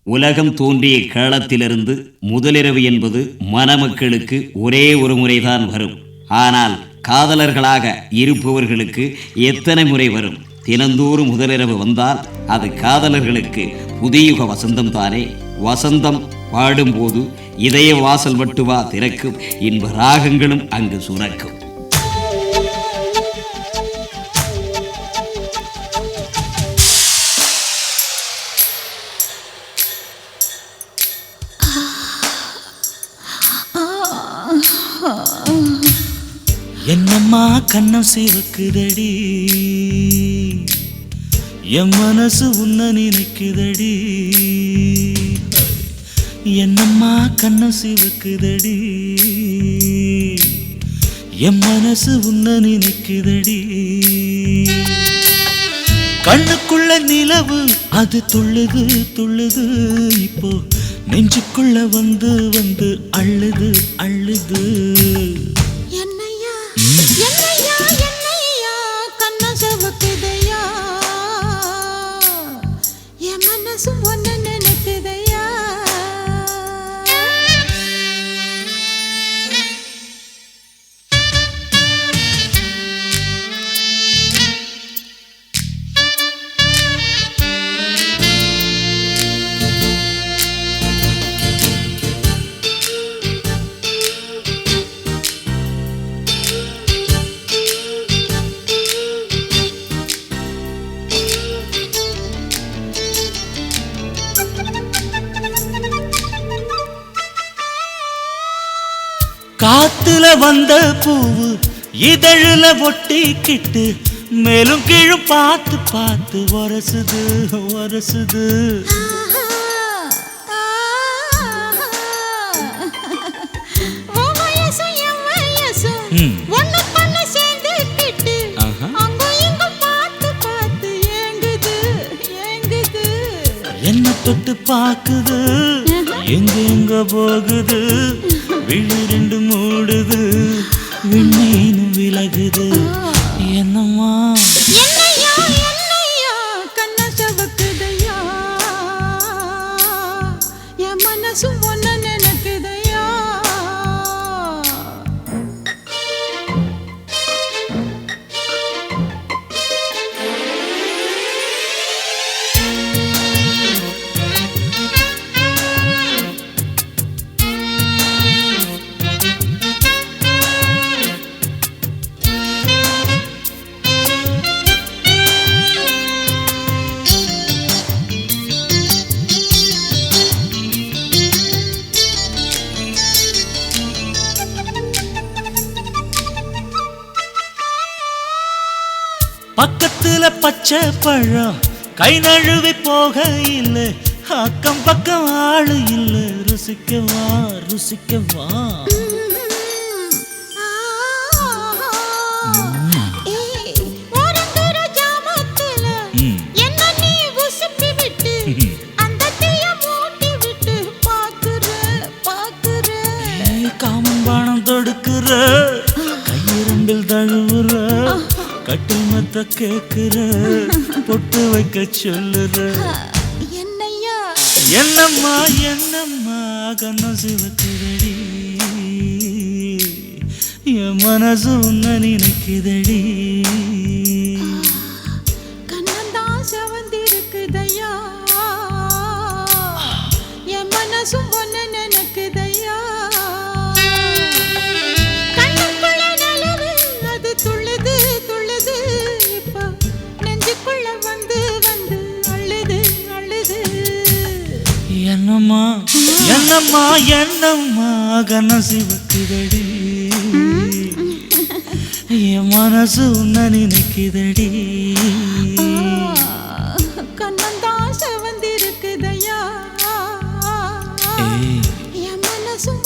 உலகம் தோன்றிய காலத்திலிருந்து முதலிரவு என்பது மணமக்களுக்கு ஒரே ஒரு முறைதான் வரும். ஆனால் காதலர்களாக இருப்பவர்களுக்கு எத்தனை முறை வரும்? தினந்தோறும் முதலிரவு வந்தால் அது காதலர்களுக்கு புதியுக வசந்தம் தானே. வசந்தம் பாடும்போது இதய வாசல் மட்டுவா திறக்கும், இன்ப ராகங்களும் அங்கு சுரக்கும். என்னம்மா கண்ணம் சிவக்குதடி, என் மனசு உன்ன நினைக்குதடி. என்னம்மா கண்ணம் சிவக்குதடி, என் மனசு உன்ன நினைக்குதடி. கண்ணுக்குள்ள நிலவு அது துள்ளுது துள்ளுது, இப்போ நெஞ்சுக்குள்ள வந்து வந்து அள்ளுது அள்ளுது. காத்துல வந்த பூவு இதழில ஒட்டிக்கிட்டு மேலும் கீழும் பார்த்து பார்த்து வரசுது வரசுது. என்ன தொட்டு பாக்குது, எங்க எங்க போகுது, விழி ரெண்டு மூடுது, விண்ணீனும் விலகுது. என்னம்மா கண்ண சவக்குதையா, என் மனசு ஒன்ன நினைக்குதையா. பக்கத்துல பச்சை பழம் கை நழுவி போக இல்ல, அக்கம் பக்கம் ஆளு இல்ல, ருசிக்கவா ருசிக்கவா. காமம்பானம் தொடுக்குற, கையிரண்டில் தழுவுற, கட்டில் மத்த கேக்குற, பொட்டு வைக்க சொல்லுற. என்னம்மா என்னம்மா கண்ணம் சிவக்குதடி, என் மனசு உன்ன நினைக்குதடி. கண்ணந்தான் செவந்திருக்குதையா, என் மனசும் ஒன்ன நினைக்குதையா. என்னம்மா என்னம்மா என்னம்மா கண்ணம் சிவக்குதடி, என் மனசு உன்ன நினைக்குதடி. கண்ணந்தான் செவந்திருக்குதையா, என் மனசும்